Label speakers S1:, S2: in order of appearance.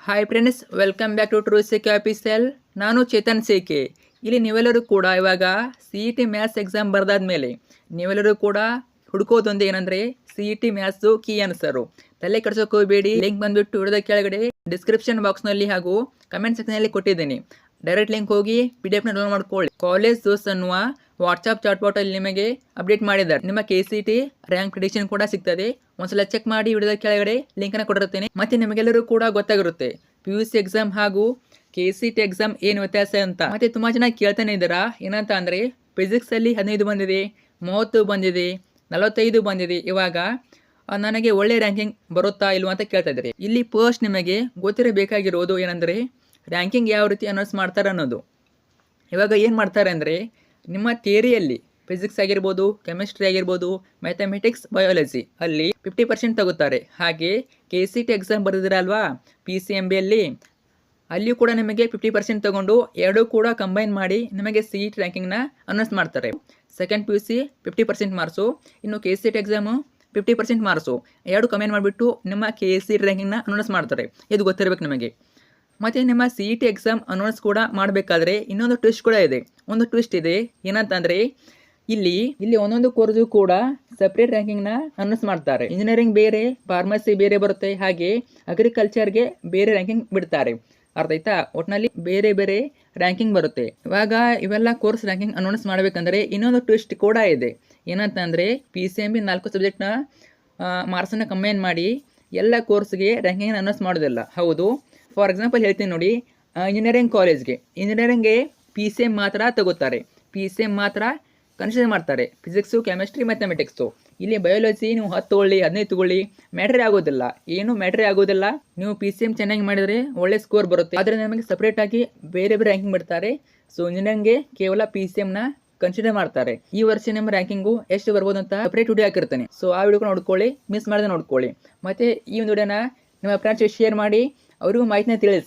S1: Hi friends, welcome back to true C K official. ನಾನು Chetan K. ಇಲ್ಲಿ ನೀವೆಲ್ಲರೂ ಕೂಡ ಇವಾಗ CET ಮ್ಯಾಥ್ಸ್ ಎಕ್ಸಾಮ್ ಬರೆದಾದ್ಮೇಲೆ ನೀವೆಲ್ಲರೂ ಕೂಡ ಹುಡುಕೋದೊಂದು ಏನಂದರೆ CET ಮ್ಯಾಥ್ಸು ಕೀ ಆನ್ಸರು. ತಲೆ ಕೆಡ್ಸೋಕೆ ಹೋಗಬೇಡಿ. ಲಿಂಕ್ ಬಂದುಬಿಟ್ಟು ವಿಡಿಯೋದ ಕೆಳಗಡೆ ಡಿಸ್ಕ್ರಿಪ್ಷನ್ ಬಾಕ್ಸ್ನಲ್ಲಿ ಹಾಗೂ ಕಮೆಂಟ್ ಸೆಕ್ಷನಲ್ಲಿ ಕೊಟ್ಟಿದ್ದೀನಿ. ಡೈರೆಕ್ಟ್ ಲಿಂಕ್ ಹೋಗಿ PDF ನ ಡೌನ್ಲೋಡ್ ಮಾಡ್ಕೊಳ್ಳಿ. ಕಾಲೇಜ್ ದೋಸ್ ಅನ್ನುವ ವಾಟ್ಸಪ್ ಚಾಟ್ ಬಾಟಲ್ಲಿ ನಿಮಗೆ ಅಪ್ಡೇಟ್ ಮಾಡಿದ್ದಾರೆ. ನಿಮ್ಮ KCET ರ್ಯಾಂಕ್ ಪ್ರಿಡಿಕ್ಷನ್ ಕೂಡ ಸಿಗ್ತದೆ. ಒಂದ್ಸಲ ಚೆಕ್ ಮಾಡಿ. ವಿಡಿಯೋದ ಕೆಳಗಡೆ ಲಿಂಕ್ ಅನ್ನು ಕೊಟ್ಟಿರುತ್ತೇನೆ. ಮತ್ತೆ ನಿಮಗೆಲ್ಲರೂ ಕೂಡ ಗೊತ್ತಾಗಿರುತ್ತೆ PUC ಎಕ್ಸಾಮ್ ಹಾಗೂ KCET ಎಕ್ಸಾಮ್ ಏನು ವ್ಯತ್ಯಾಸ ಅಂತ. ಮತ್ತೆ ತುಂಬಾ ಜನ ಕೇಳ್ತಾನೆ ಇದ್ದೀರಾ, ಏನಂತ ಅಂದ್ರೆ ಫಿಸಿಕ್ಸ್ ಅಲ್ಲಿ 15 ಬಂದಿದೆ, 30 ಬಂದಿದೆ, 45 ಬಂದಿದೆ. ಇವಾಗ ನನಗೆ ಒಳ್ಳೆ ರ್ಯಾಂಕಿಂಗ್ ಬರುತ್ತಾ ಇಲ್ವಾ ಅಂತ ಕೇಳ್ತಾ ಇದ್ದಾರೆ. ಇಲ್ಲಿ ಫಸ್ಟ್ ನಿಮಗೆ ಗೊತ್ತಿರಬೇಕಾಗಿರೋದು ಏನಂದ್ರೆ ರ್ಯಾಂಕಿಂಗ್ ಯಾವ ರೀತಿ ಅನೌನ್ಸ್ ಮಾಡ್ತಾರೆ ಅನ್ನೋದು. ಇವಾಗ ಏನು ಮಾಡ್ತಾರೆ ಅಂದರೆ ನಿಮ್ಮ ಥಿಯರಿಯಲ್ಲಿ ಫಿಸಿಕ್ಸ್ ಆಗಿರ್ಬೋದು, ಕೆಮಿಸ್ಟ್ರಿ ಆಗಿರ್ಬೋದು, ಮ್ಯಾಥಮೆಟಿಕ್ಸ್, ಬಯಾಲಜಿ ಅಲ್ಲಿ 50% ತಗೋತಾರೆ. ಹಾಗೆ KCET ಎಕ್ಸಾಮ್ ಬರೆದಿರಲ್ವಾ PCMBಯಲ್ಲಿ, ಅಲ್ಲಿಯೂ ಕೂಡ ನಿಮಗೆ 50% ತಗೊಂಡು ಎರಡೂ ಕೂಡ ಕಂಬೈನ್ ಮಾಡಿ ನಿಮಗೆ CET ರ್ಯಾಂಕಿಂಗ್ನ ಅನೌನ್ಸ್ ಮಾಡ್ತಾರೆ. ಸೆಕೆಂಡ್ PUC 50% ಮಾರ್ಕ್ಸು, ಇನ್ನು KCET ಎಕ್ಸಾಮು 50% ಮಾರ್ಕ್ಸು, ಎರಡು ಕಂಬೈನ್ ಮಾಡಿಬಿಟ್ಟು ನಿಮ್ಮ KCET ರ್ಯಾಂಕಿಂಗ್ನ ಅನೌನ್ಸ್ ಮಾಡ್ತಾರೆ. ಇದು ಗೊತ್ತಿರಬೇಕು ನಿಮಗೆ. ಮತ್ತು ನಿಮ್ಮ CET ಎಕ್ಸಾಮ್ ಅನೌನ್ಸ್ ಕೂಡ ಮಾಡಬೇಕಾದ್ರೆ ಇನ್ನೊಂದು ಟ್ವಿಸ್ಟ್ ಕೂಡ ಇದೆ. ಒಂದು ಟ್ವಿಸ್ಟ್ ಇದೆ, ಏನಂತಂದರೆ ಇಲ್ಲಿ ಒಂದೊಂದು ಕೋರ್ಸು ಕೂಡ ಸಪ್ರೇಟ್ ರ್ಯಾಂಕಿಂಗ್ನ ಅನೌನ್ಸ್ ಮಾಡ್ತಾರೆ. ಇಂಜಿನಿಯರಿಂಗ್ ಬೇರೆ, ಫಾರ್ಮಸಿ ಬೇರೆ ಬರುತ್ತೆ, ಹಾಗೆ ಅಗ್ರಿಕಲ್ಚರ್ಗೆ ಬೇರೆ ರ್ಯಾಂಕಿಂಗ್ ಬಿಡ್ತಾರೆ. ಅರ್ಥ ಆಯ್ತಾ? ಒಟ್ಟಿನಲ್ಲಿ ಬೇರೆ ಬೇರೆ ರ್ಯಾಂಕಿಂಗ್ ಬರುತ್ತೆ. ಇವಾಗ ಇವೆಲ್ಲ ಕೋರ್ಸ್ ರ್ಯಾಂಕಿಂಗ್ ಅನೌನ್ಸ್ ಮಾಡಬೇಕಂದ್ರೆ ಇನ್ನೊಂದು ಟ್ವಿಸ್ಟ್ ಕೂಡ ಇದೆ. ಏನಂತಂದರೆ PCMB 4 ಸಬ್ಜೆಕ್ಟ್ನ ಮಾರ್ಕ್ಸನ್ನು ಕಂಬೈನ್ ಮಾಡಿ ಎಲ್ಲ ಕೋರ್ಸ್ಗೆ ರ್ಯಾಂಕಿಂಗ್ನ ಅನೌನ್ಸ್ ಮಾಡೋದಿಲ್ಲ. ಹೌದು, ಫಾರ್ ಎಕ್ಸಾಂಪಲ್ ಹೇಳ್ತೀನಿ ನೋಡಿ. ಇಂಜಿನಿಯರಿಂಗ್ ಇಂಜಿನಿಯರಿಂಗ್ಗೆ PCM ಮಾತ್ರ ತಗೋತಾರೆ. PCM ಮಾತ್ರ ಕನ್ಸಿಡರ್ ಮಾಡ್ತಾರೆ. Physics, chemistry, mathematics. ಇಲ್ಲಿ ಬಯಾಲಜಿ ನೀವು 10 ತಗೊಳ್ಳಿ, 15 ತಗೊಳ್ಳಿ, ಮ್ಯಾಟ್ರೇ ಆಗೋದಿಲ್ಲ. ಏನು ಮ್ಯಾಟ್ರೇ ಆಗೋದಿಲ್ಲ. ನೀವು PCM ಚೆನ್ನಾಗಿ ಮಾಡಿದರೆ ಒಳ್ಳೆ ಸ್ಕೋರ್ ಬರುತ್ತೆ. ಆದರೆ ನಮಗೆ ಸಪ್ರೇಟಾಗಿ ಬೇರೆ ಬೇರೆ ರ್ಯಾಂಕಿಂಗ್ ಬಿಡ್ತಾರೆ. ಸೊ ಇಂಜಿನಿಯರಿಂಗ್ಗೆ ಕೇವಲ PCMನ ಕನ್ಸಿಡರ್ ಮಾಡ್ತಾರೆ. ಈ ವರ್ಷ ನಿಮ್ಮ ರ್ಯಾಂಕಿಂಗು ಎಷ್ಟು ಬರ್ಬೋದು ಅಂತ ಸಪ್ರೇಟ್ ವಿಡಿಯೋ ಹಾಕಿರ್ತಾನೆ. ಸೊ ಆ ವಿಡಿಯೋ ನೋಡ್ಕೊಳ್ಳಿ, ಮಿಸ್ ಮಾಡದೆ ನೋಡ್ಕೊಳ್ಳಿ. ಮತ್ತು ಈ ಒಂದು ವಿಡಿಯೋನ ನಿಮ್ಮ ಫ್ರೆಂಡ್ಸ್ಗೆ ಶೇರ್ ಮಾಡಿ, ಅವರಿಗೂ ಮಾಹಿತಿನ ತಿಳಿಸಿ.